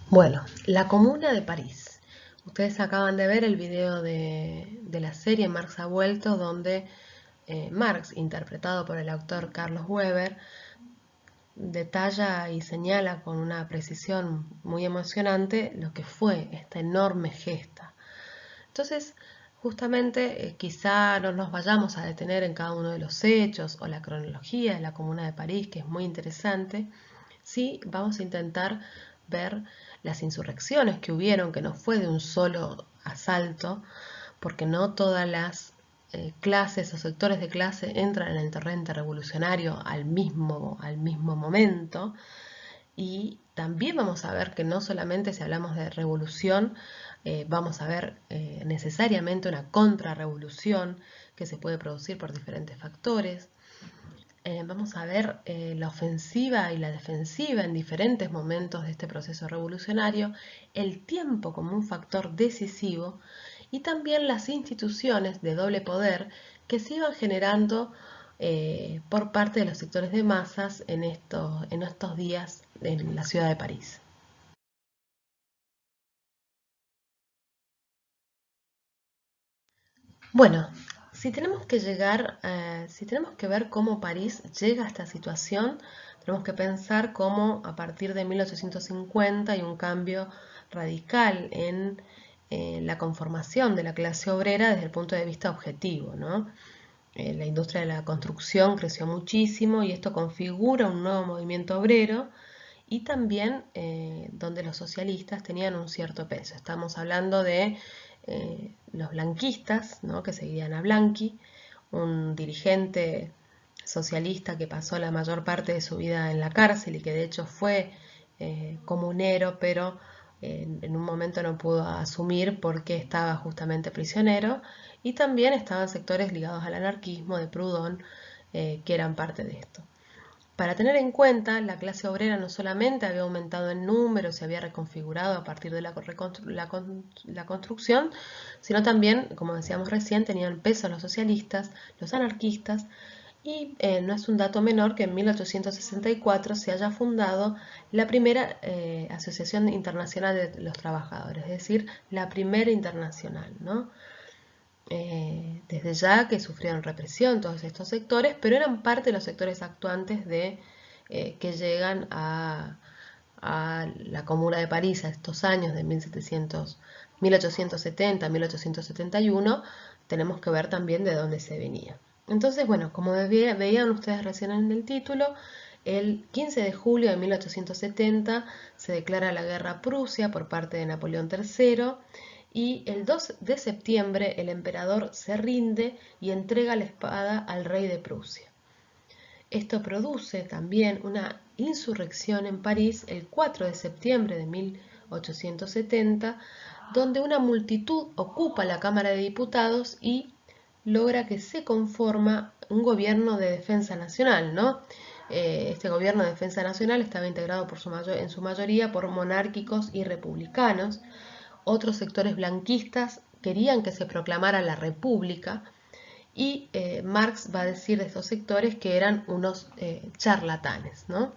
Bueno, la Comuna de París. Ustedes acaban de ver el video de la serie Marx ha vuelto, donde Marx, interpretado por el autor Carlos Weber, detalla y señala con una precisión muy emocionante lo que fue esta enorme gesta. Entonces, justamente, quizá no nos vayamos a detener en cada uno de los hechos o la cronología de la Comuna de París, que es muy interesante. Sí, vamos a intentar ver las insurrecciones que hubieron, que no fue de un solo asalto, porque no todas las clases o sectores de clase entran en el torrente revolucionario al mismo momento. Y también vamos a ver que no solamente si hablamos de revolución, vamos a ver necesariamente una contrarrevolución que se puede producir por diferentes factores. Vamos a ver la ofensiva y la defensiva en diferentes momentos de este proceso revolucionario, el tiempo como un factor decisivo y también las instituciones de doble poder que se iban generando por parte de los sectores de masas en estos días en la ciudad de París. Bueno, si tenemos que ver cómo París llega a esta situación, tenemos que pensar cómo a partir de 1850 hay un cambio radical en la conformación de la clase obrera desde el punto de vista objetivo, ¿no? La industria de la construcción creció muchísimo y esto configura un nuevo movimiento obrero y también donde los socialistas tenían un cierto peso. Estamos hablando de los blanquistas, ¿no? Que seguían a Blanqui, un dirigente socialista que pasó la mayor parte de su vida en la cárcel y que de hecho fue comunero, pero en un momento no pudo asumir porque estaba justamente prisionero, y también estaban sectores ligados al anarquismo de Proudhon que eran parte de esto. Para tener en cuenta, la clase obrera no solamente había aumentado en número, se había reconfigurado a partir de la construcción, sino también, como decíamos recién, tenían peso los socialistas, los anarquistas, y no es un dato menor que en 1864 se haya fundado la primera Asociación Internacional de los Trabajadores, es decir, la primera internacional, ¿no? Desde ya que sufrieron represión todos estos sectores, pero eran parte de los sectores actuantes que llegan a la Comuna de París a estos años de 1870, 1871, tenemos que ver también de dónde se venía. Entonces, bueno, como veían ustedes recién en el título, el 15 de julio de 1870 se declara la guerra a Prusia por parte de Napoleón III, y el 2 de septiembre el emperador se rinde y entrega la espada al rey de Prusia. Esto produce también una insurrección en París el 4 de septiembre de 1870, donde una multitud ocupa la Cámara de Diputados y logra que se conforma un gobierno de defensa nacional, ¿no? Este gobierno de defensa nacional estaba integrado en su mayoría por monárquicos y republicanos. Otros sectores blanquistas querían que se proclamara la república, y Marx va a decir de estos sectores que eran unos charlatanes, ¿no?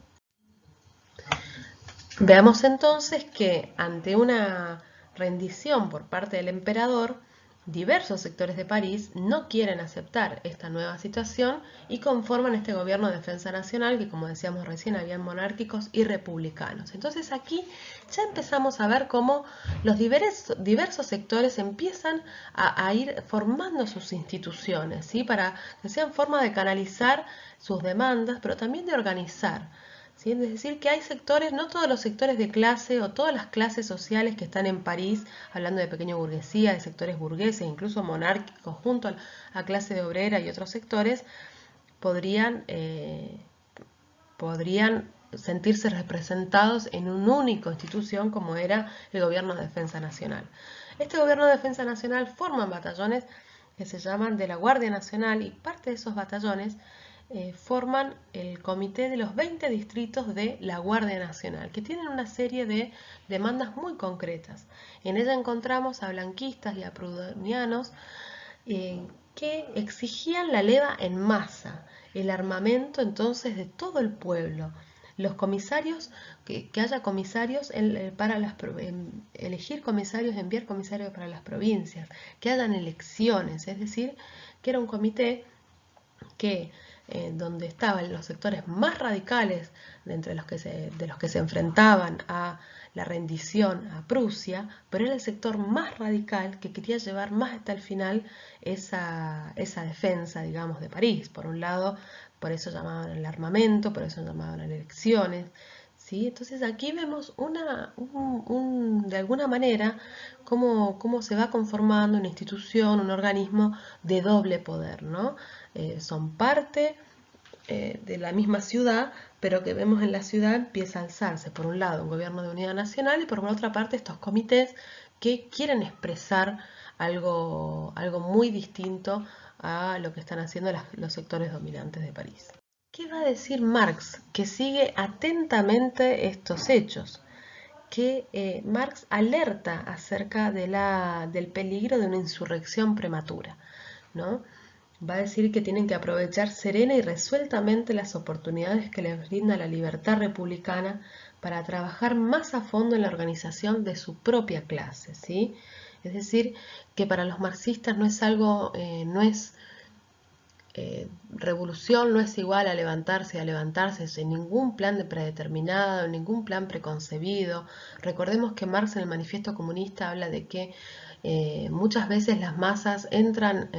Veamos entonces que ante una rendición por parte del emperador, diversos sectores de París no quieren aceptar esta nueva situación y conforman este gobierno de defensa nacional que, como decíamos recién, habían monárquicos y republicanos. Entonces aquí ya empezamos a ver cómo los diversos sectores empiezan a ir formando sus instituciones, ¿sí? Para que sean forma de canalizar sus demandas, pero también de organizar. ¿Sí? Es decir, que hay sectores, no todos los sectores de clase o todas las clases sociales que están en París, hablando de pequeña burguesía, de sectores burgueses, incluso monárquicos, junto a clase de obrera y otros sectores, podrían sentirse representados en una única institución como era el Gobierno de Defensa Nacional. Este Gobierno de Defensa Nacional forma batallones que se llaman de la Guardia Nacional, y parte de esos batallones forman el comité de los 20 distritos de la Guardia Nacional, que tienen una serie de demandas muy concretas. En ella encontramos a blanquistas y a proudhonianos que exigían la leva en masa, el armamento entonces de todo el pueblo, los comisarios, que haya comisarios elegir comisarios, enviar comisarios para las provincias, que hayan elecciones, es decir, que era un comité que donde estaban los sectores más radicales de los que se enfrentaban a la rendición a Prusia, pero era el sector más radical que quería llevar más hasta el final esa defensa, digamos, de París. Por un lado, por eso llamaban el armamento, por eso llamaban las elecciones, ¿sí? Entonces aquí vemos de alguna manera cómo se va conformando una institución, un organismo de doble poder, ¿no? Son parte de la misma ciudad, pero que vemos en la ciudad empieza a alzarse, por un lado, un gobierno de unidad nacional y por otra parte estos comités que quieren expresar algo muy distinto a lo que están haciendo los sectores dominantes de París. ¿Qué va a decir Marx, que sigue atentamente estos hechos? Que Marx alerta acerca del peligro de una insurrección prematura, ¿no? Va a decir que tienen que aprovechar serena y resueltamente las oportunidades que les brinda la libertad republicana para trabajar más a fondo en la organización de su propia clase, ¿sí? Es decir, que para los marxistas no es algo, revolución no es igual a levantarse sin ningún plan predeterminado, ningún plan preconcebido. Recordemos que Marx en el Manifiesto Comunista habla de que muchas veces las masas entran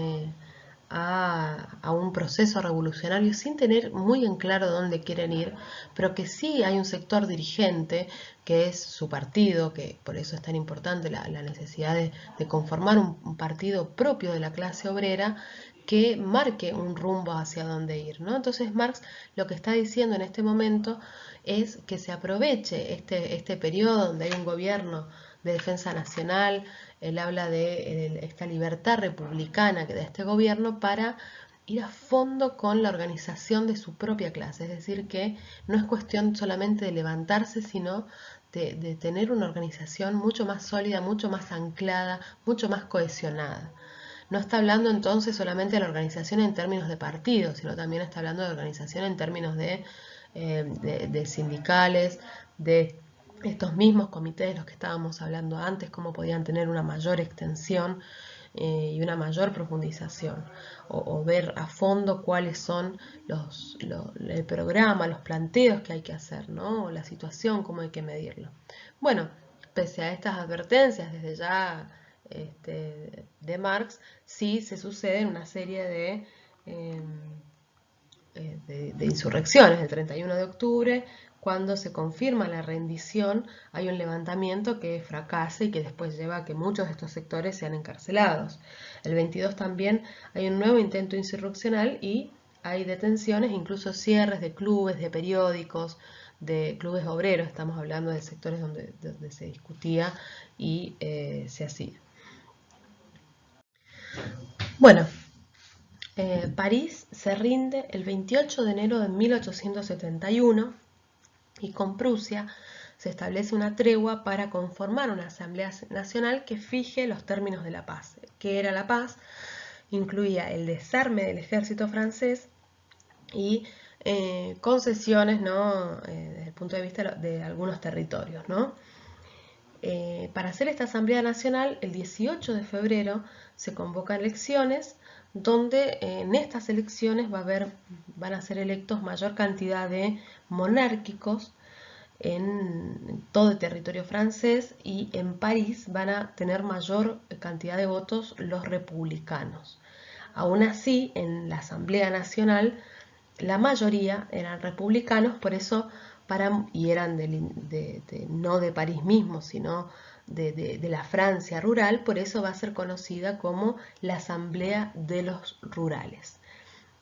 a un proceso revolucionario sin tener muy en claro dónde quieren ir, pero que sí hay un sector dirigente que es su partido, que por eso es tan importante la necesidad de conformar un partido propio de la clase obrera que marque un rumbo hacia dónde ir, ¿no? Entonces Marx lo que está diciendo en este momento es que se aproveche este periodo donde hay un gobierno de defensa nacional. Él habla de esta libertad republicana que da este gobierno para ir a fondo con la organización de su propia clase, es decir, que no es cuestión solamente de levantarse, sino de tener una organización mucho más sólida, mucho más anclada, mucho más cohesionada. No está hablando entonces solamente de la organización en términos de partidos, sino también está hablando de organización en términos de sindicales, de estos mismos comités de los que estábamos hablando antes, cómo podían tener una mayor extensión y una mayor profundización, o ver a fondo cuáles son el programa, los planteos que hay que hacer, ¿no? O la situación, cómo hay que medirlo. Bueno, pese a estas advertencias desde ya de Marx, sí se suceden una serie de insurrecciones. El 31 de octubre, cuando se confirma la rendición, hay un levantamiento que fracasa y que después lleva a que muchos de estos sectores sean encarcelados. El 22 también hay un nuevo intento insurreccional y hay detenciones, incluso cierres de clubes, de periódicos, de clubes obreros. Estamos hablando de sectores donde se discutía y se hacía. Bueno, París se rinde el 28 de enero de 1871 y con Prusia se establece una tregua para conformar una asamblea nacional que fije los términos de la paz. ¿Qué era la paz? Incluía el desarme del ejército francés y concesiones, ¿no? Desde el punto de vista de algunos territorios, ¿no? Para hacer esta Asamblea Nacional, el 18 de febrero se convocan elecciones donde en estas elecciones van a ser electos mayor cantidad de monárquicos en todo el territorio francés y en París van a tener mayor cantidad de votos los republicanos. Aún así, en la Asamblea Nacional, la mayoría eran republicanos, por eso y eran no de París mismo, sino de la Francia rural, por eso va a ser conocida como la Asamblea de los Rurales.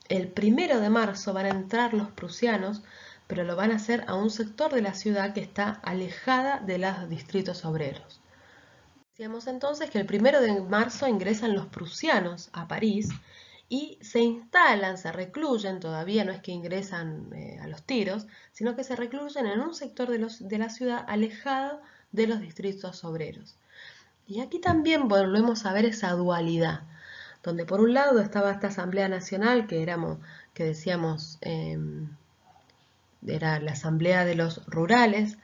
El 1 de marzo van a entrar los prusianos, pero lo van a hacer a un sector de la ciudad que está alejada de los distritos obreros. Decíamos entonces que el 1 de marzo ingresan los prusianos a París y se instalan, se recluyen, todavía no es que ingresan a los tiros, sino que se recluyen en un sector de la ciudad alejado de los distritos obreros. Y aquí también volvemos a ver esa dualidad, donde por un lado estaba esta Asamblea Nacional que decíamos era la Asamblea de los Rurales,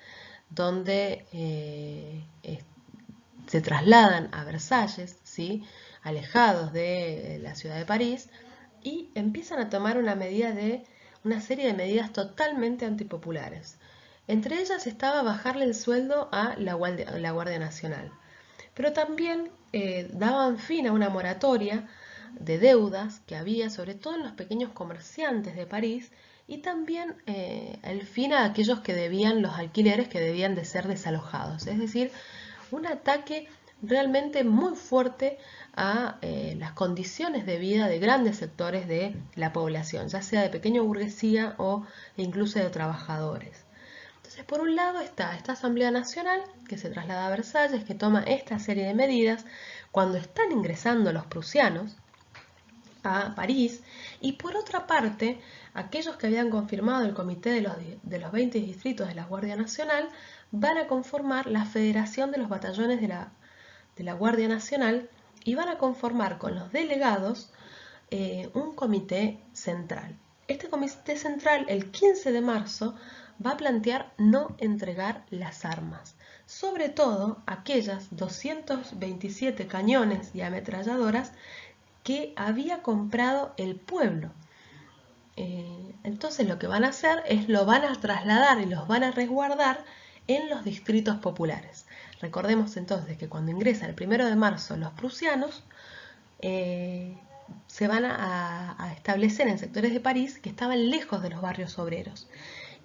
donde se trasladan a Versalles, ¿sí? Alejados de la ciudad de París, y empiezan a tomar una serie de medidas totalmente antipopulares. Entre ellas estaba bajarle el sueldo a la Guardia Nacional, pero también daban fin a una moratoria de deudas que había, sobre todo en los pequeños comerciantes de París, y también el fin a aquellos que debían los alquileres que debían de ser desalojados. Es decir, un ataque realmente muy fuerte a las condiciones de vida de grandes sectores de la población, ya sea de pequeña burguesía o incluso de trabajadores. Entonces, por un lado está esta Asamblea Nacional que se traslada a Versalles, que toma esta serie de medidas cuando están ingresando los prusianos a París, y por otra parte, aquellos que habían confirmado el comité de los 20 distritos de la Guardia Nacional van a conformar la Federación de los Batallones de la Guardia Nacional y van a conformar con los delegados un comité central. Este comité central, el 15 de marzo, va a plantear no entregar las armas, sobre todo aquellas 227 cañones y ametralladoras que había comprado el pueblo. Entonces lo que van a hacer es lo van a trasladar y los van a resguardar en los distritos populares. Recordemos entonces que cuando ingresa el 1 de marzo los prusianos, se van a establecer en sectores de París que estaban lejos de los barrios obreros.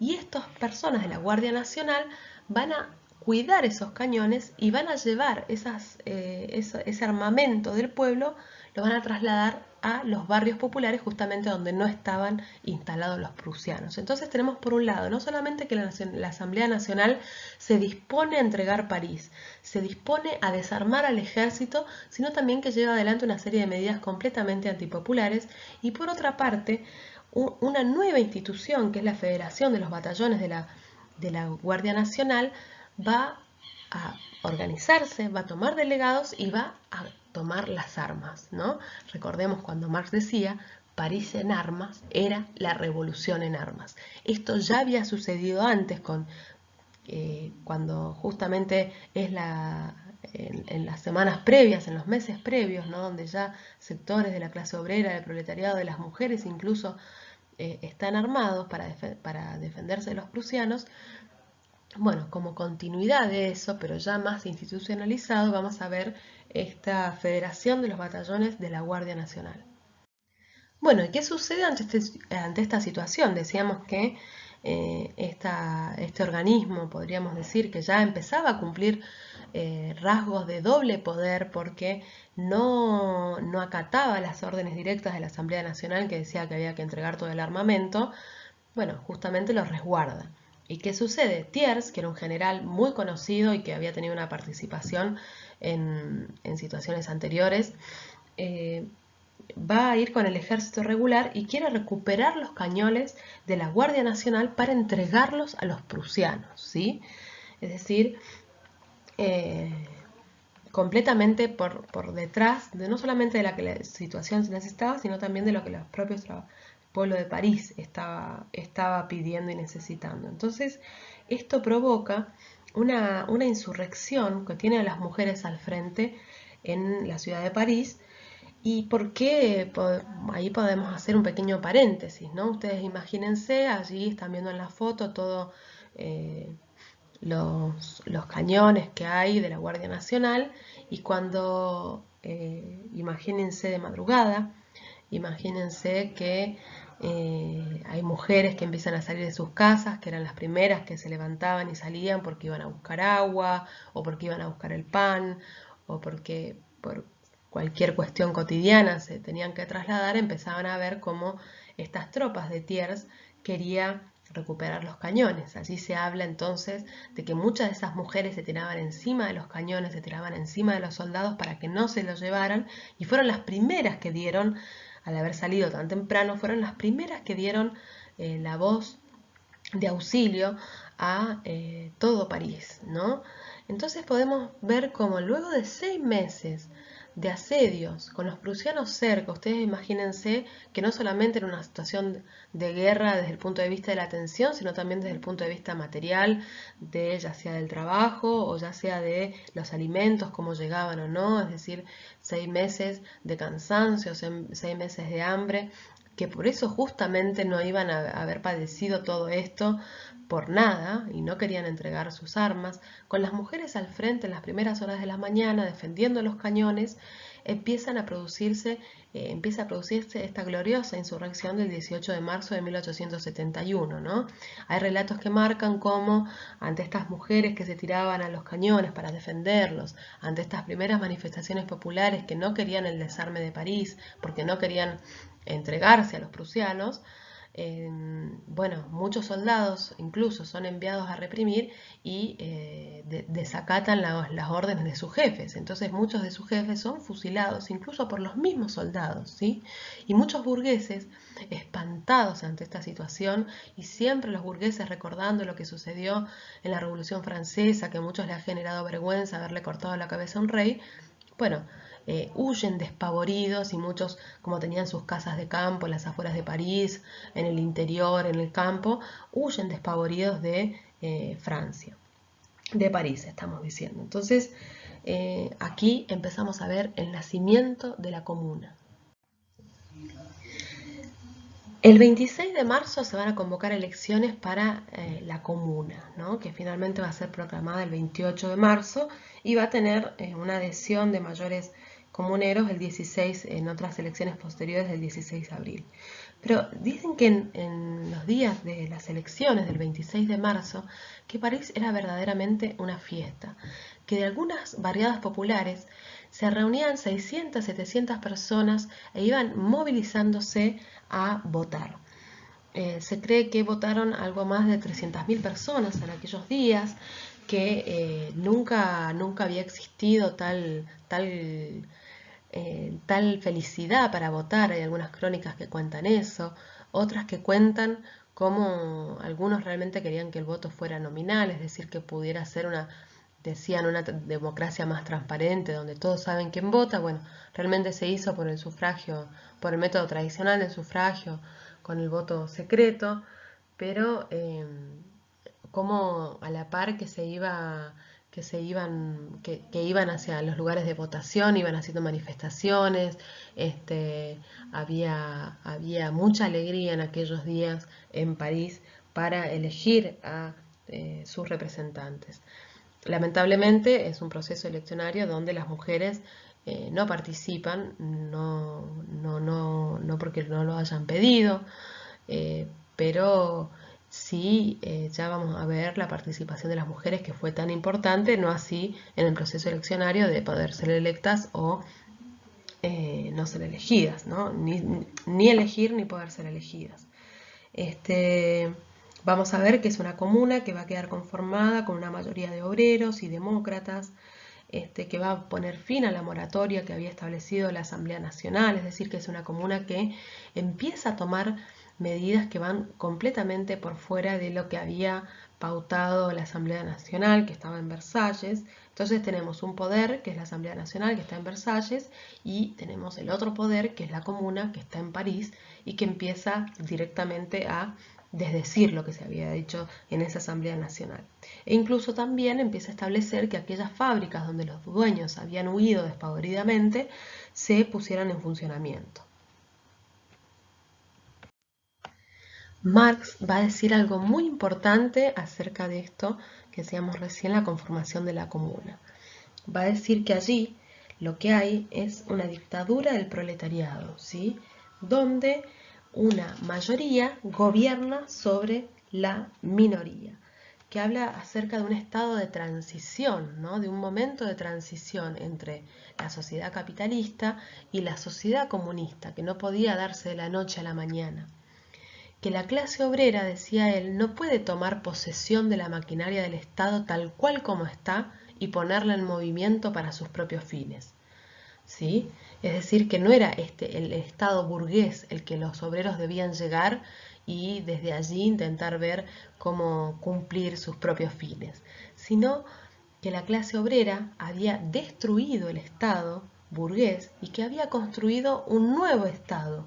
Y estas personas de la Guardia Nacional van a cuidar esos cañones y van a llevar ese armamento del pueblo, lo van a trasladar a los barrios populares, justamente donde no estaban instalados los prusianos. Entonces tenemos por un lado no solamente que la Asamblea Nacional se dispone a entregar París, se dispone a desarmar al ejército, sino también que lleva adelante una serie de medidas completamente antipopulares, y por otra parte una nueva institución, que es la Federación de los Batallones de la Guardia Nacional, va a organizarse, va a tomar delegados y va a tomar las armas, ¿no? Recordemos cuando Marx decía: París en armas era la revolución en armas. Esto ya había sucedido antes cuando justamente es en las semanas previas, en los meses previos, ¿no? Donde ya sectores de la clase obrera, del proletariado, de las mujeres incluso, están armados para defenderse de los prusianos. Bueno, como continuidad de eso, pero ya más institucionalizado, vamos a ver esta Federación de los Batallones de la Guardia Nacional. Bueno, ¿y qué sucede ante esta situación? Decíamos que este organismo, podríamos decir, que ya empezaba a cumplir rasgos de doble poder, porque no acataba las órdenes directas de la Asamblea Nacional, que decía que había que entregar todo el armamento. Bueno, justamente lo resguarda. ¿Y qué sucede? Thiers, que era un general muy conocido y que había tenido una participación en situaciones anteriores, va a ir con el ejército regular y quiere recuperar los cañones de la Guardia Nacional para entregarlos a los prusianos, ¿sí? Es decir, completamente por detrás de no solamente de la que la situación se necesitaba, sino también de lo que los propios pueblo de París estaba pidiendo y necesitando. Entonces, esto provoca una insurrección que tiene a las mujeres al frente en la ciudad de París. ¿Y por qué? Ahí podemos hacer un pequeño paréntesis, ¿no? Ustedes imagínense, allí están viendo en la foto todos los cañones que hay de la Guardia Nacional, y cuando, imagínense de madrugada, imagínense que hay mujeres que empiezan a salir de sus casas, que eran las primeras que se levantaban y salían porque iban a buscar agua, o porque iban a buscar el pan, o porque por cualquier cuestión cotidiana se tenían que trasladar. Empezaban a ver cómo estas tropas de Thiers querían recuperar los cañones. Allí se habla entonces de que muchas de esas mujeres se tiraban encima de los cañones, se tiraban encima de los soldados para que no se los llevaran, y fueron las primeras que dieron, al haber salido tan temprano, fueron las primeras que dieron la voz de auxilio a todo París, ¿no? Entonces podemos ver cómo luego de 6 meses de asedios con los prusianos cerca, ustedes imagínense que no solamente era una situación de guerra desde el punto de vista de la tensión, sino también desde el punto de vista material, de ya sea del trabajo o ya sea de los alimentos, cómo llegaban o no, es decir, 6 meses de cansancio, 6 meses de hambre, que por eso justamente no iban a haber padecido todo esto por nada y no querían entregar sus armas. Con las mujeres al frente en las primeras horas de la mañana defendiendo los cañones, empieza a producirse esta gloriosa insurrección del 18 de marzo de 1871, ¿no? Hay relatos que marcan cómo ante estas mujeres que se tiraban a los cañones para defenderlos, ante estas primeras manifestaciones populares que no querían el desarme de París, porque no querían entregarse a los prusianos, bueno, muchos soldados incluso son enviados a reprimir y desacatan las órdenes de sus jefes. Entonces muchos de sus jefes son fusilados incluso por los mismos soldados, ¿sí? Y muchos burgueses espantados ante esta situación, y siempre los burgueses recordando lo que sucedió en la Revolución Francesa, que a muchos les ha generado vergüenza haberle cortado la cabeza a un rey, bueno, huyen despavoridos, y muchos, como tenían sus casas de campo en las afueras de París, en el interior, en el campo, huyen despavoridos de Francia, de París estamos diciendo. Entonces, aquí empezamos a ver el nacimiento de la comuna. El 26 de marzo se van a convocar elecciones para la comuna, ¿no? Que finalmente va a ser proclamada el 28 de marzo y va a tener una adhesión de mayores comuneros el 16 en otras elecciones posteriores del 16 de abril. Pero dicen que en los días de las elecciones del 26 de marzo, que París era verdaderamente una fiesta, que de algunas barriadas populares se reunían 600, 700 personas e iban movilizándose a votar. Se cree que votaron algo más de 300.000 personas en aquellos días, que nunca había existido tal felicidad para votar. Hay algunas crónicas que cuentan eso, otras que cuentan cómo algunos realmente querían que el voto fuera nominal, es decir, que pudiera ser decían, una democracia más transparente, donde todos saben quién vota. Bueno, realmente se hizo por el sufragio, por el método tradicional del sufragio, con el voto secreto, pero como a la par que iban hacia los lugares de votación, iban haciendo manifestaciones, había mucha alegría en aquellos días en París para elegir a sus representantes. Lamentablemente es un proceso eleccionario donde las mujeres no participan, no porque no lo hayan pedido, pero sí, ya vamos a ver la participación de las mujeres, que fue tan importante, no así en el proceso eleccionario de poder ser electas o no ser elegidas, ¿no? Ni elegir ni poder ser elegidas. Vamos a ver que es una comuna que va a quedar conformada con una mayoría de obreros y demócratas, que va a poner fin a la moratoria que había establecido la Asamblea Nacional, es decir, que es una comuna que empieza a tomar medidas que van completamente por fuera de lo que había pautado la Asamblea Nacional, que estaba en Versalles. Entonces tenemos un poder, que es la Asamblea Nacional, que está en Versalles, y tenemos el otro poder, que es la comuna, que está en París, y que empieza directamente a desdecir lo que se había dicho en esa Asamblea Nacional. E incluso también empieza a establecer que aquellas fábricas donde los dueños habían huido despavoridamente se pusieran en funcionamiento. Marx va a decir algo muy importante acerca de esto que decíamos recién, la conformación de la comuna. Va a decir que allí lo que hay es una dictadura del proletariado, ¿sí? Donde una mayoría gobierna sobre la minoría, que habla acerca de un estado de transición, ¿no? De un momento de transición entre la sociedad capitalista y la sociedad comunista, que no podía darse de la noche a la mañana. Que la clase obrera, decía él, no puede tomar posesión de la maquinaria del Estado tal cual como está y ponerla en movimiento para sus propios fines. ¿Sí? Es decir, que no era el Estado burgués el que los obreros debían llegar y desde allí intentar ver cómo cumplir sus propios fines, sino que la clase obrera había destruido el Estado burgués y que había construido un nuevo Estado,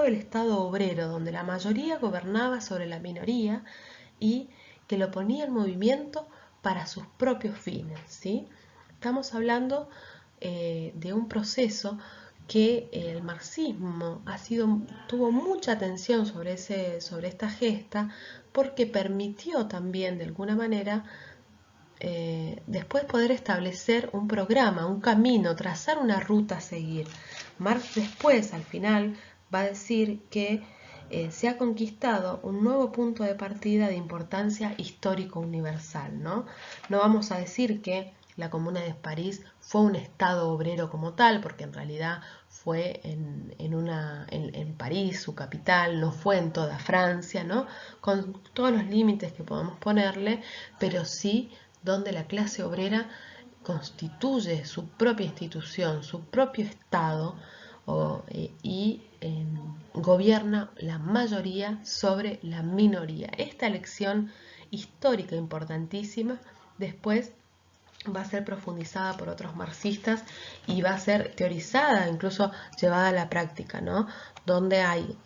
el Estado obrero, donde la mayoría gobernaba sobre la minoría y que lo ponía en movimiento para sus propios fines, ¿sí? Estamos hablando de un proceso que el marxismo tuvo mucha atención sobre esta gesta porque permitió también de alguna manera después poder establecer un programa, un camino, trazar una ruta a seguir. Marx después, al final, va a decir que se ha conquistado un nuevo punto de partida de importancia histórico universal, ¿no? No vamos a decir que la Comuna de París fue un estado obrero como tal, porque en realidad fue en París, su capital, no fue en toda Francia, ¿no? Con todos los límites que podemos ponerle, pero sí donde la clase obrera constituye su propia institución, su propio Estado y gobierna la mayoría sobre la minoría. Esta elección histórica importantísima después va a ser profundizada por otros marxistas y va a ser teorizada, incluso llevada a la práctica, ¿no? Donde hay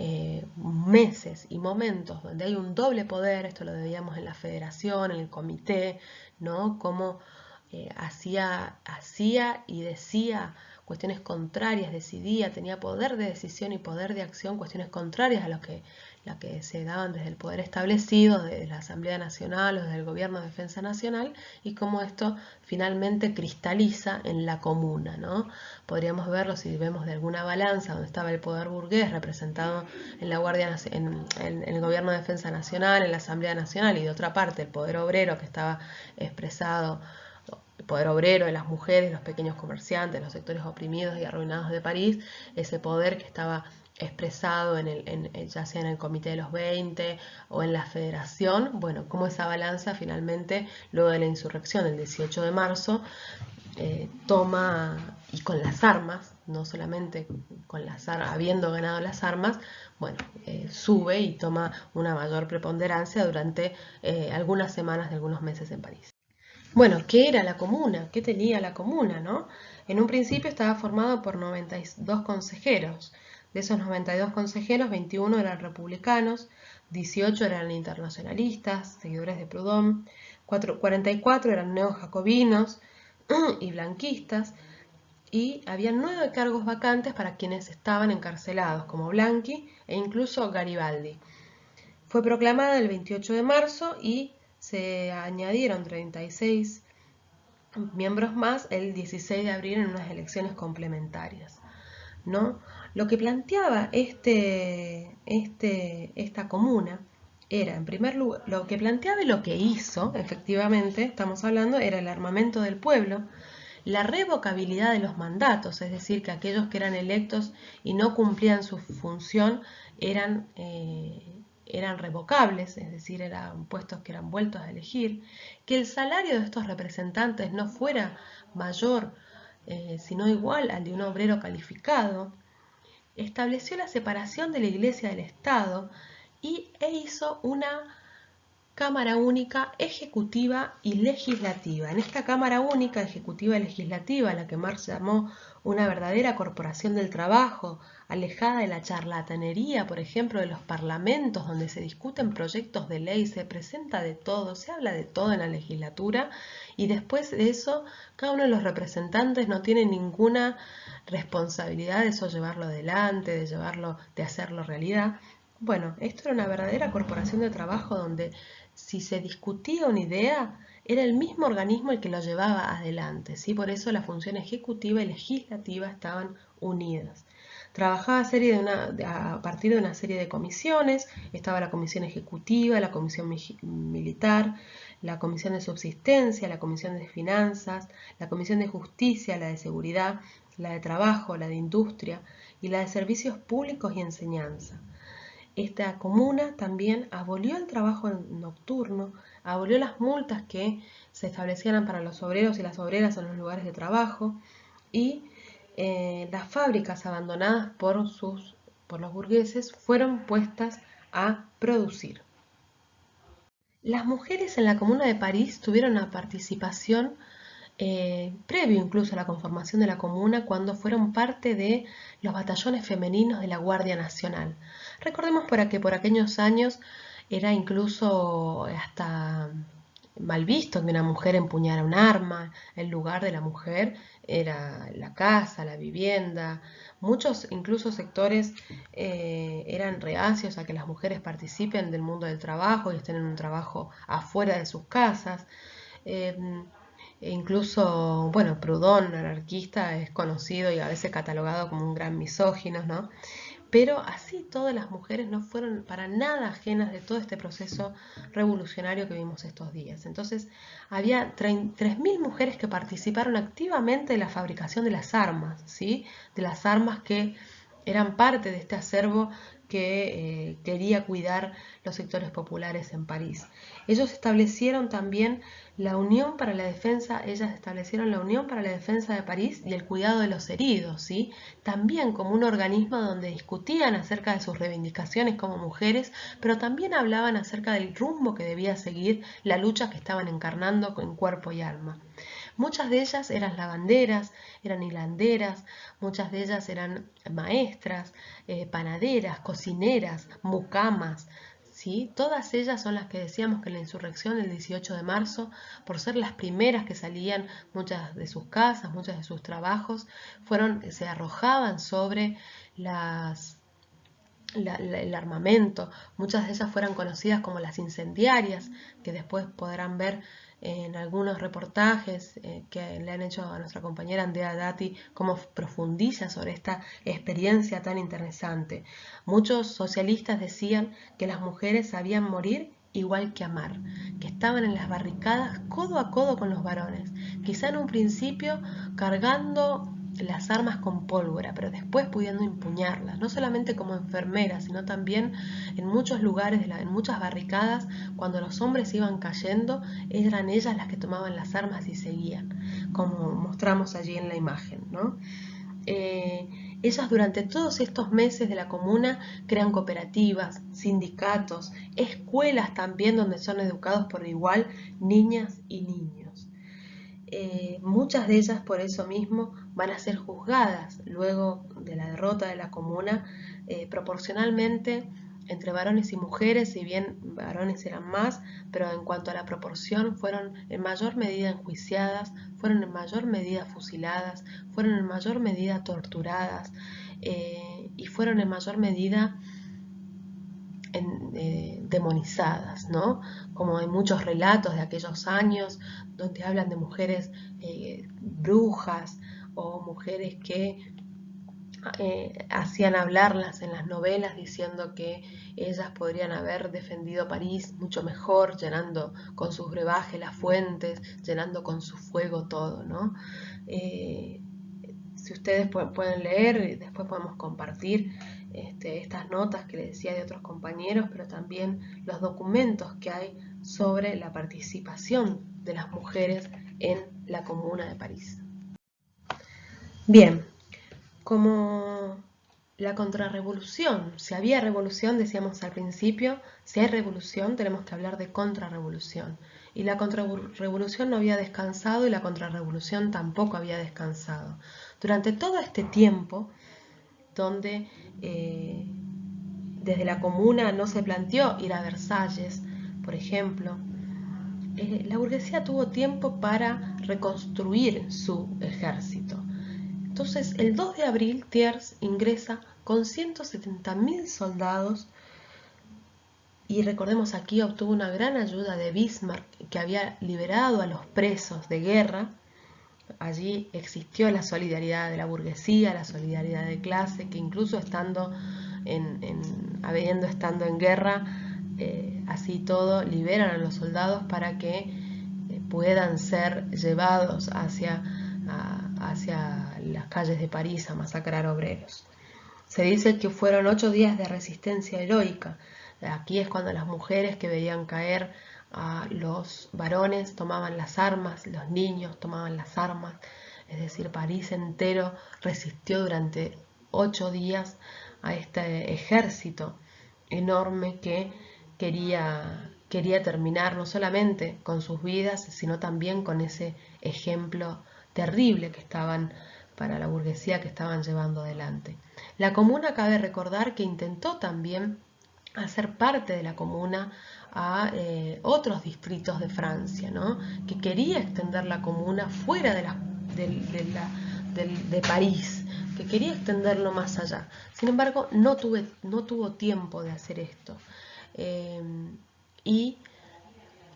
meses y momentos donde hay un doble poder, esto lo veíamos en la federación, en el comité, ¿no? Cómo hacía y decía cuestiones contrarias, decidía, tenía poder de decisión y poder de acción, cuestiones contrarias a lo que se daban desde el poder establecido, desde la Asamblea Nacional o desde el Gobierno de Defensa Nacional, y cómo esto finalmente cristaliza en la comuna, ¿no? Podríamos verlo si vemos de alguna balanza donde estaba el poder burgués representado en la Guardia en el Gobierno de Defensa Nacional, en la Asamblea Nacional, y de otra parte el poder obrero que estaba expresado, el poder obrero de las mujeres, los pequeños comerciantes, los sectores oprimidos y arruinados de París, ese poder que estaba expresado ya sea en el Comité de los 20 o en la Federación, bueno, como esa balanza finalmente, luego de la insurrección del 18 de marzo, toma, y con las armas, no solamente con las habiendo ganado las armas, bueno, sube y toma una mayor preponderancia durante algunas semanas de algunos meses en París. Bueno, ¿qué era la comuna? ¿Qué tenía la comuna, no? En un principio estaba formado por 92 consejeros. De esos 92 consejeros, 21 eran republicanos, 18 eran internacionalistas, seguidores de Proudhon, 44 eran neojacobinos y blanquistas, y había 9 cargos vacantes para quienes estaban encarcelados, como Blanqui e incluso Garibaldi. Fue proclamada el 28 de marzo y se añadieron 36 miembros más el 16 de abril en unas elecciones complementarias, ¿no? Lo que planteaba esta comuna era, en primer lugar, lo que planteaba y lo que hizo, efectivamente, estamos hablando, era el armamento del pueblo, la revocabilidad de los mandatos, es decir, que aquellos que eran electos y no cumplían su función eran revocables, es decir, eran puestos que eran vueltos a elegir, que el salario de estos representantes no fuera mayor, sino igual al de un obrero calificado, estableció la separación de la Iglesia del Estado e hizo una Cámara Única Ejecutiva y Legislativa. En esta Cámara Única Ejecutiva y Legislativa, la que Marx llamó una verdadera corporación del trabajo, alejada de la charlatanería, por ejemplo, de los parlamentos donde se discuten proyectos de ley, se presenta de todo, se habla de todo en la legislatura y después de eso cada uno de los representantes no tiene ninguna responsabilidad de eso llevarlo adelante, de hacerlo realidad. Bueno, esto era una verdadera corporación de trabajo donde si se discutía una idea, era el mismo organismo el que lo llevaba adelante, ¿sí? Por eso la función ejecutiva y legislativa estaban unidas. Trabajaba a partir de una serie de comisiones, estaba la comisión ejecutiva, la comisión militar, la comisión de subsistencia, la comisión de finanzas, la comisión de justicia, la de seguridad, la de trabajo, la de industria y la de servicios públicos y enseñanza. Esta comuna también abolió el trabajo nocturno, abolió las multas que se establecieran para los obreros y las obreras en los lugares de trabajo y las fábricas abandonadas por los burgueses fueron puestas a producir. Las mujeres en la Comuna de París tuvieron una participación previo incluso a la conformación de la comuna, cuando fueron parte de los batallones femeninos de la Guardia Nacional. Recordemos que por aquellos años era incluso hasta mal visto que una mujer empuñara un arma. El lugar de la mujer era la casa, la vivienda. Muchos incluso sectores eran reacios a que las mujeres participen del mundo del trabajo y estén en un trabajo afuera de sus casas. E incluso, bueno, Proudhon, anarquista, es conocido y a veces catalogado como un gran misógino, ¿no? Pero así todas las mujeres no fueron para nada ajenas de todo este proceso revolucionario que vimos estos días. Entonces, había 3.000 mujeres que participaron activamente de la fabricación de las armas, ¿sí? De las armas que eran parte de este acervo que quería cuidar los sectores populares en París. Ellos establecieron también la Unión para la Defensa, ellas establecieron la Unión para la Defensa de París y el cuidado de los heridos, ¿sí? También como un organismo donde discutían acerca de sus reivindicaciones como mujeres, pero también hablaban acerca del rumbo que debía seguir la lucha que estaban encarnando en cuerpo y alma. Muchas de ellas eran lavanderas, eran hilanderas, muchas de ellas eran maestras, panaderas, cocineras, mucamas, ¿sí? Todas ellas son las que decíamos que en la insurrección del 18 de marzo, por ser las primeras que salían muchas de sus casas, muchos de sus trabajos, se arrojaban sobre el armamento. Muchas de ellas fueron conocidas como las incendiarias, que después podrán ver en algunos reportajes que le han hecho a nuestra compañera Andrea Dati, cómo profundiza sobre esta experiencia tan interesante. Muchos socialistas decían que las mujeres sabían morir igual que amar, que estaban en las barricadas codo a codo con los varones, quizá en un principio cargando las armas con pólvora, pero después pudiendo empuñarlas, no solamente como enfermeras, sino también en muchos lugares, en muchas barricadas, cuando los hombres iban cayendo, eran ellas las que tomaban las armas y seguían, como mostramos allí en la imagen, ¿no? Ellas durante todos estos meses de la comuna crean cooperativas, sindicatos, escuelas también donde son educados por igual niñas y niños. Muchas de ellas por eso mismo van a ser juzgadas luego de la derrota de la comuna proporcionalmente entre varones y mujeres, si bien varones eran más, pero en cuanto a la proporción fueron en mayor medida enjuiciadas, fueron en mayor medida fusiladas, fueron en mayor medida torturadas y fueron en mayor medida demonizadas, ¿no? Como hay muchos relatos de aquellos años donde hablan de mujeres brujas o mujeres que hacían hablarlas en las novelas diciendo que ellas podrían haber defendido París mucho mejor, llenando con sus brebajes las fuentes, llenando con su fuego todo, ¿no? Si ustedes pueden leer, después podemos compartir estas notas que les decía de otros compañeros, pero también los documentos que hay sobre la participación de las mujeres en la Comuna de París. Bien, como la contrarrevolución, si había revolución, decíamos al principio, si hay revolución tenemos que hablar de contrarrevolución. Y la contrarrevolución no había descansado y la contrarrevolución tampoco había descansado. Durante todo este tiempo, donde desde la comuna no se planteó ir a Versalles, por ejemplo, la burguesía tuvo tiempo para reconstruir su ejército. Entonces, el 2 de abril, Thiers ingresa con 170.000 soldados y recordemos aquí obtuvo una gran ayuda de Bismarck, que había liberado a los presos de guerra. Allí existió la solidaridad de la burguesía, la solidaridad de clase, que incluso estando estando en guerra, así todo, liberan a los soldados para que puedan ser llevados hacia las calles de París a masacrar obreros. Se dice que fueron 8 días de resistencia heroica. Aquí es cuando las mujeres que veían caer a los varones tomaban las armas, los niños tomaban las armas, es decir, París entero resistió durante 8 días a este ejército enorme que quería terminar no solamente con sus vidas, sino también con ese ejemplo terrible que estaban para la burguesía que estaban llevando adelante. La comuna, cabe recordar que intentó también hacer parte de la comuna a otros distritos de Francia, ¿no? Que quería extender la comuna fuera de París, que quería extenderlo más allá. Sin embargo, no tuvo tiempo de hacer esto. Y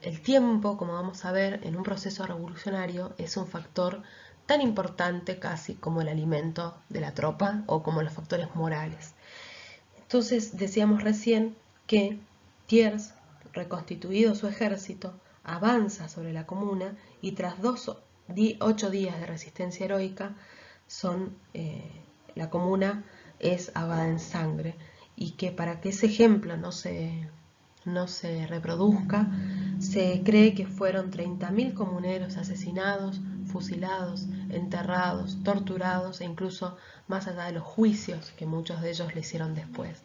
el tiempo, como vamos a ver, en un proceso revolucionario es un factor tan importante casi como el alimento de la tropa o como los factores morales. Entonces decíamos recién que Thiers, reconstituido su ejército, avanza sobre la comuna y tras 8 días de resistencia heroica, la comuna es ahogada en sangre, y que para que ese ejemplo no se reproduzca, se cree que fueron 30.000 comuneros asesinados, fusilados, enterrados, torturados e incluso más allá de los juicios que muchos de ellos le hicieron después.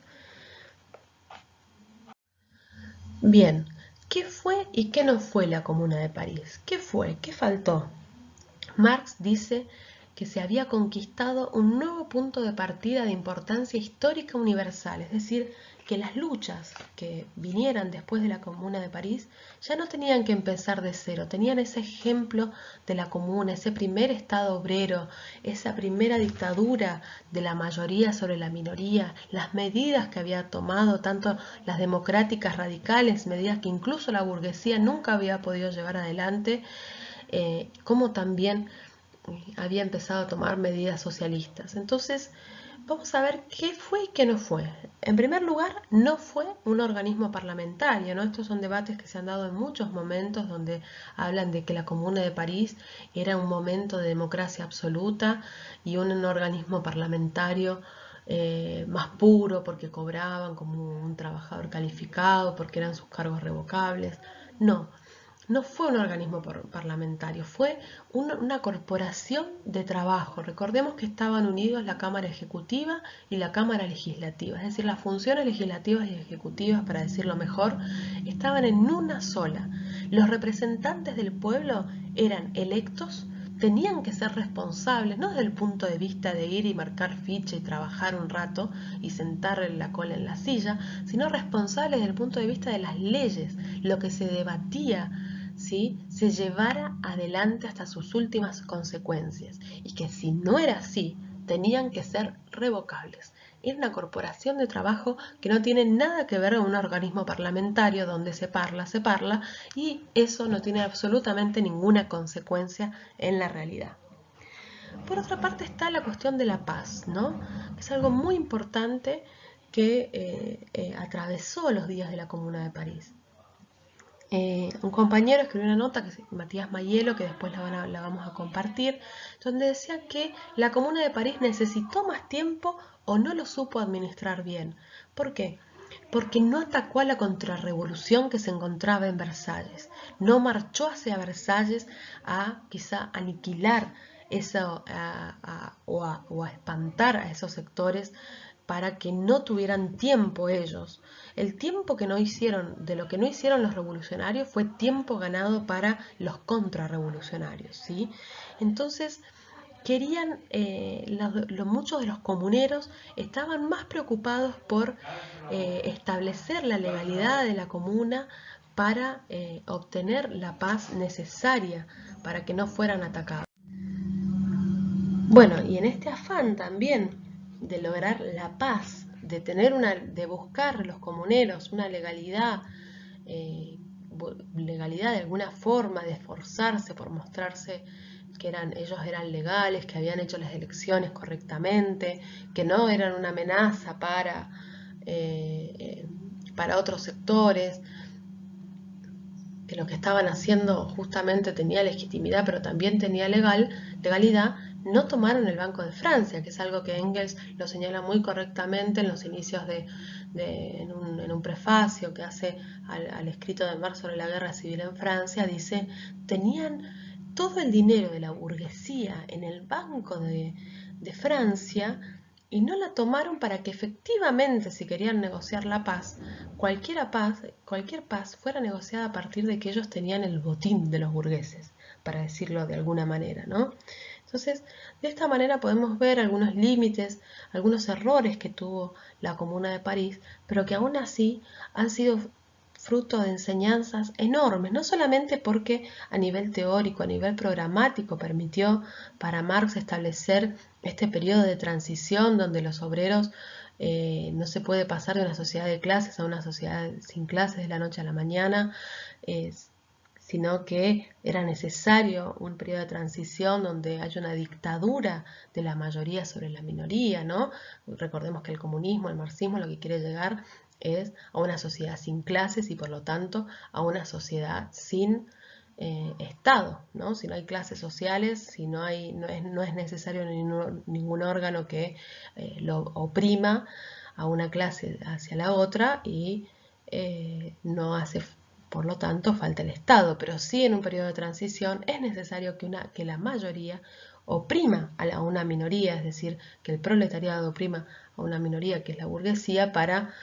Bien, ¿qué fue y qué no fue la Comuna de París? ¿Qué fue? ¿Qué faltó? Marx dice que se había conquistado un nuevo punto de partida de importancia histórica universal, es decir, que las luchas que vinieran después de la Comuna de París ya no tenían que empezar de cero, tenían ese ejemplo de la Comuna, ese primer Estado obrero, esa primera dictadura de la mayoría sobre la minoría, las medidas que había tomado, tanto las democráticas radicales, medidas que incluso la burguesía nunca había podido llevar adelante, como también había empezado a tomar medidas socialistas. Entonces, vamos a ver qué fue y qué no fue. En primer lugar, no fue un organismo parlamentario, ¿no? Estos son debates que se han dado en muchos momentos donde hablan de que la Comuna de París era un momento de democracia absoluta y un organismo parlamentario más puro porque cobraban como un trabajador calificado, porque eran sus cargos revocables. No, no fue un organismo parlamentario, fue una corporación de trabajo. Recordemos que estaban unidos la Cámara Ejecutiva y la Cámara Legislativa, es decir, las funciones legislativas y ejecutivas, para decirlo mejor, estaban en una sola. Los representantes del pueblo eran electos, tenían que ser responsables, no desde el punto de vista de ir y marcar ficha y trabajar un rato y sentar la cola en la silla, sino responsables desde el punto de vista de las leyes, lo que se debatía, ¿sí?, se llevara adelante hasta sus últimas consecuencias, y que si no era así, tenían que ser revocables. Es una corporación de trabajo que no tiene nada que ver con un organismo parlamentario donde se parla, y eso no tiene absolutamente ninguna consecuencia en la realidad. Por otra parte está la cuestión de la paz, ¿no? Es algo muy importante que atravesó los días de la Comuna de París. Un compañero escribió una nota, que es Matías Mayelo, que después la vamos a compartir, donde decía que la Comuna de París necesitó más tiempo o no lo supo administrar bien. ¿Por qué? Porque no atacó a la contrarrevolución que se encontraba en Versalles, no marchó hacia Versalles a quizá aniquilar eso, o a espantar a esos sectores para que no tuvieran tiempo ellos. El tiempo que no hicieron, de lo que no hicieron los revolucionarios, fue tiempo ganado para los contrarrevolucionarios, ¿sí? Entonces, querían, muchos de los comuneros estaban más preocupados por establecer la legalidad de la comuna para obtener la paz necesaria para que no fueran atacados. Bueno, y en este afán también de lograr la paz, de buscar los comuneros una legalidad, legalidad de alguna forma, de esforzarse por mostrarse que ellos eran legales, que habían hecho las elecciones correctamente, que no eran una amenaza para otros sectores, que lo que estaban haciendo justamente tenía legitimidad, pero también tenía legalidad. No tomaron el Banco de Francia, que es algo que Engels lo señala muy correctamente en los inicios en un prefacio que hace al escrito de Marx sobre la guerra civil en Francia. Dice, tenían todo el dinero de la burguesía en el Banco de Francia, y no la tomaron para que efectivamente, si querían negociar la paz, cualquier paz fuera negociada a partir de que ellos tenían el botín de los burgueses, para decirlo de alguna manera, ¿no? Entonces, de esta manera podemos ver algunos límites, algunos errores que tuvo la Comuna de París, pero que aún así han sido fruto de enseñanzas enormes, no solamente porque a nivel teórico, a nivel programático, permitió para Marx establecer este periodo de transición donde los obreros no se puede pasar de una sociedad de clases a una sociedad sin clases de la noche a la mañana, sino que era necesario un periodo de transición donde haya una dictadura de la mayoría sobre la minoría, ¿no? Recordemos que el comunismo, el marxismo, lo que quiere llegar es a una sociedad sin clases y por lo tanto a una sociedad sin Estado, ¿no? Si no hay clases sociales, si no es necesario ningún órgano que lo oprima a una clase hacia la otra y no hace, por lo tanto, falta el Estado. Pero sí en un periodo de transición es necesario que la mayoría oprima a una minoría, es decir, que el proletariado oprima a una minoría que es la burguesía para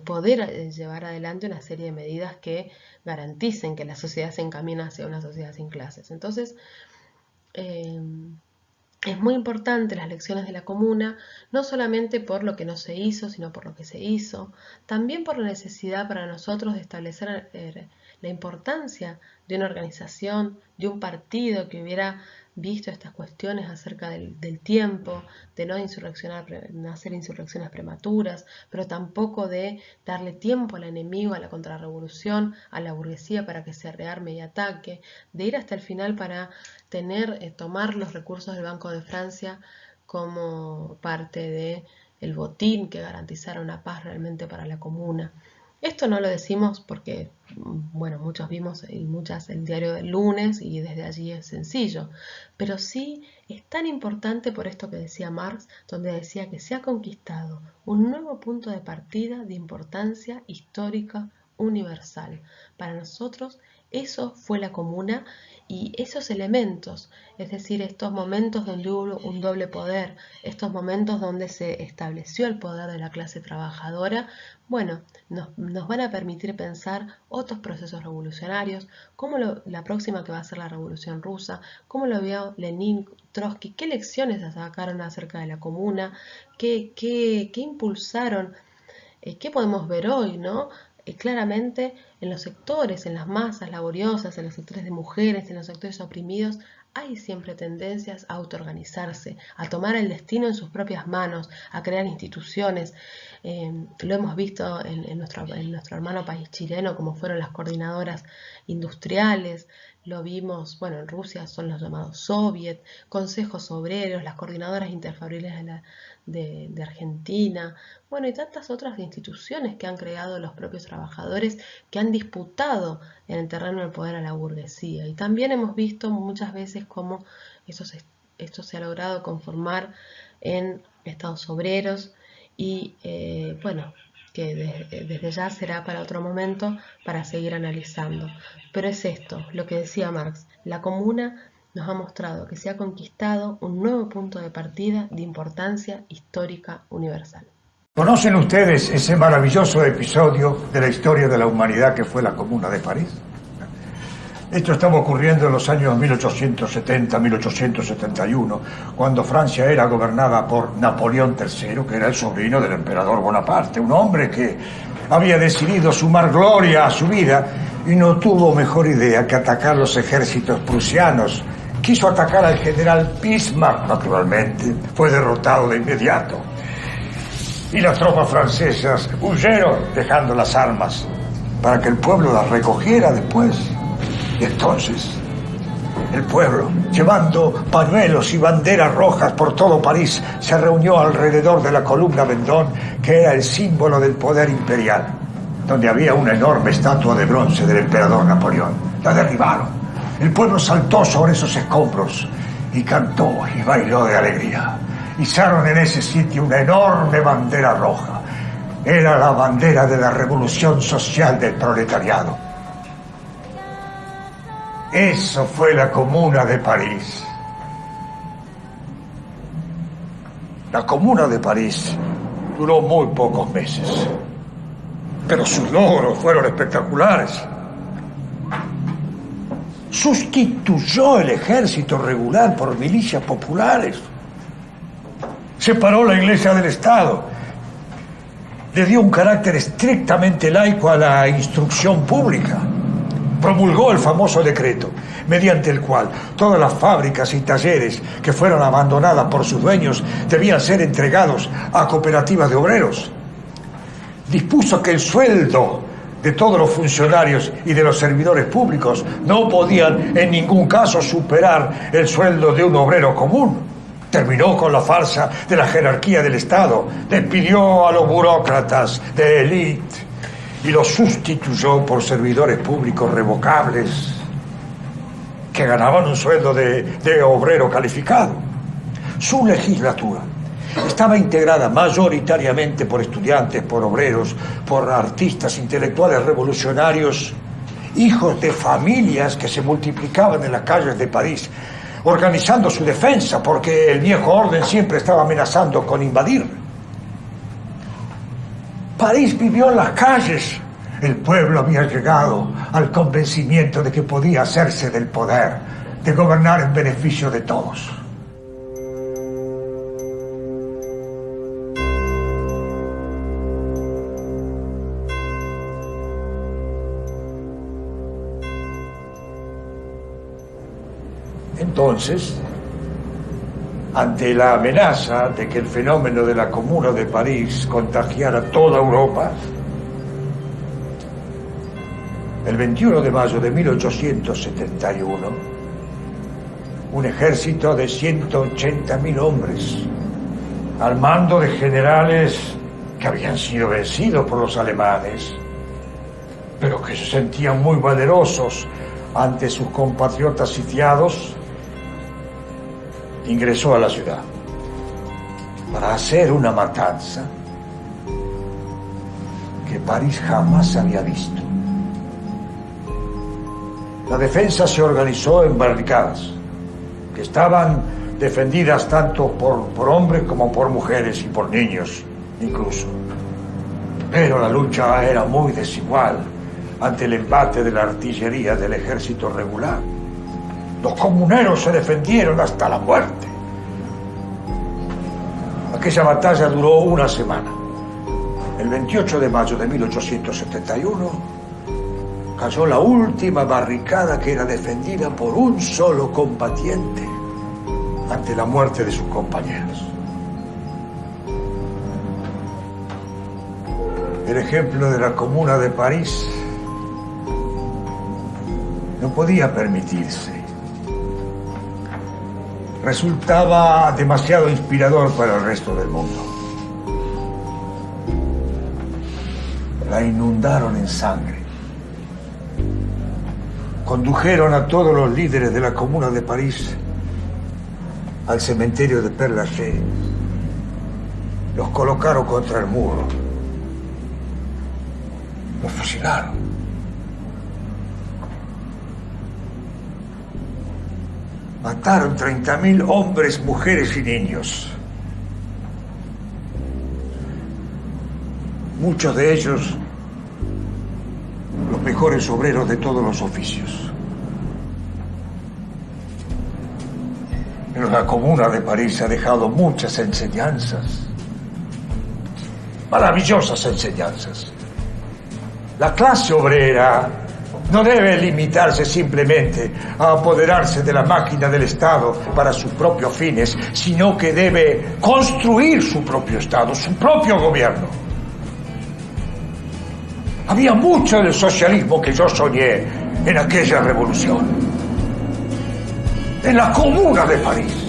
poder llevar adelante una serie de medidas que garanticen que la sociedad se encamina hacia una sociedad sin clases. Entonces, es muy importante las lecciones de la Comuna, no solamente por lo que no se hizo, sino por lo que se hizo, también por la necesidad para nosotros de establecer la importancia de una organización, de un partido que hubiera visto estas cuestiones acerca del tiempo, de no hacer insurrecciones prematuras, pero tampoco de darle tiempo al enemigo, a la contrarrevolución, a la burguesía para que se rearme y ataque, de ir hasta el final para tomar los recursos del Banco de Francia como parte del botín que garantizara una paz realmente para la Comuna. Esto no lo decimos porque, bueno, muchos vimos y muchas el diario del lunes y desde allí es sencillo, pero sí es tan importante por esto que decía Marx, donde decía que se ha conquistado un nuevo punto de partida de importancia histórica universal. Para nosotros eso fue la Comuna y esos elementos, es decir, estos momentos donde hubo un doble poder, estos momentos donde se estableció el poder de la clase trabajadora, bueno, nos van a permitir pensar otros procesos revolucionarios, como la próxima que va a ser la Revolución Rusa, cómo lo vio Lenin, Trotsky, qué lecciones sacaron acerca de la Comuna, qué impulsaron, qué podemos ver hoy, ¿no? Claramente en los sectores, en las masas laboriosas, en los sectores de mujeres, en los sectores oprimidos, hay siempre tendencias a autoorganizarse, a tomar el destino en sus propias manos, a crear instituciones. Lo hemos visto en nuestro hermano país chileno, como fueron las coordinadoras industriales, lo vimos, bueno, en Rusia son los llamados soviet, consejos obreros, las coordinadoras interfabriles de Argentina, bueno, y tantas otras instituciones que han creado los propios trabajadores que han disputado en el terreno del poder a la burguesía. Y también hemos visto muchas veces cómo esto se ha logrado conformar en estados obreros y, bueno, que desde ya será para otro momento para seguir analizando. Pero es esto, lo que decía Marx, la Comuna nos ha mostrado que se ha conquistado un nuevo punto de partida de importancia histórica universal. ¿Conocen ustedes ese maravilloso episodio de la historia de la humanidad que fue la Comuna de París? Esto estaba ocurriendo en los años 1870-1871, cuando Francia era gobernada por Napoleón III, que era el sobrino del emperador Bonaparte, un hombre que había decidido sumar gloria a su vida y no tuvo mejor idea que atacar los ejércitos prusianos. Quiso atacar al general Bismarck, naturalmente, fue derrotado de inmediato. Y las tropas francesas huyeron dejando las armas para que el pueblo las recogiera después. Y entonces, el pueblo, llevando pañuelos y banderas rojas por todo París, se reunió alrededor de la columna Vendôme, que era el símbolo del poder imperial, donde había una enorme estatua de bronce del emperador Napoleón. La derribaron. El pueblo saltó sobre esos escombros y cantó y bailó de alegría. Izaron en ese sitio una enorme bandera roja. Era la bandera de la revolución social del proletariado. Eso fue la Comuna de París. La Comuna de París duró muy pocos meses, pero sus logros fueron espectaculares. Sustituyó el ejército regular por milicias populares. Separó la Iglesia del Estado. Le dio un carácter estrictamente laico a la instrucción pública. Promulgó el famoso decreto, mediante el cual todas las fábricas y talleres que fueron abandonadas por sus dueños debían ser entregados a cooperativas de obreros. Dispuso que el sueldo de todos los funcionarios y de los servidores públicos no podían en ningún caso superar el sueldo de un obrero común. Terminó con la farsa de la jerarquía del Estado, despidió a los burócratas de élite y los sustituyó por servidores públicos revocables que ganaban un sueldo de obrero calificado. Su legislatura estaba integrada mayoritariamente por estudiantes, por obreros, por artistas, intelectuales revolucionarios, hijos de familias que se multiplicaban en las calles de París, organizando su defensa, porque el viejo orden siempre estaba amenazando con invadir. París vivió en las calles. El pueblo había llegado al convencimiento de que podía hacerse del poder, de gobernar en beneficio de todos. Entonces, ante la amenaza de que el fenómeno de la Comuna de París contagiara toda Europa, el 21 de mayo de 1871, un ejército de 180.000 hombres, al mando de generales que habían sido vencidos por los alemanes, pero que se sentían muy valerosos ante sus compatriotas sitiados, ingresó a la ciudad para hacer una matanza que París jamás había visto. La defensa se organizó en barricadas, que estaban defendidas tanto por hombres como por mujeres y por niños incluso. Pero la lucha era muy desigual ante el embate de la artillería del ejército regular. Los comuneros se defendieron hasta la muerte. Aquella batalla duró una semana. El 28 de mayo de 1871 cayó la última barricada que era defendida por un solo combatiente ante la muerte de sus compañeros. El ejemplo de la Comuna de París no podía permitirse. Resultaba demasiado inspirador para el resto del mundo. La inundaron en sangre. Condujeron a todos los líderes de la Comuna de París al cementerio de Père Lachaise. Los colocaron contra el muro. Los fusilaron. Mataron 30.000 hombres, mujeres y niños. Muchos de ellos los mejores obreros de todos los oficios. Pero la Comuna de París ha dejado muchas enseñanzas, maravillosas enseñanzas. La clase obrera no debe limitarse simplemente a apoderarse de la máquina del Estado para sus propios fines, sino que debe construir su propio Estado, su propio gobierno. Había mucho del socialismo que yo soñé en aquella revolución, en la Comuna de París.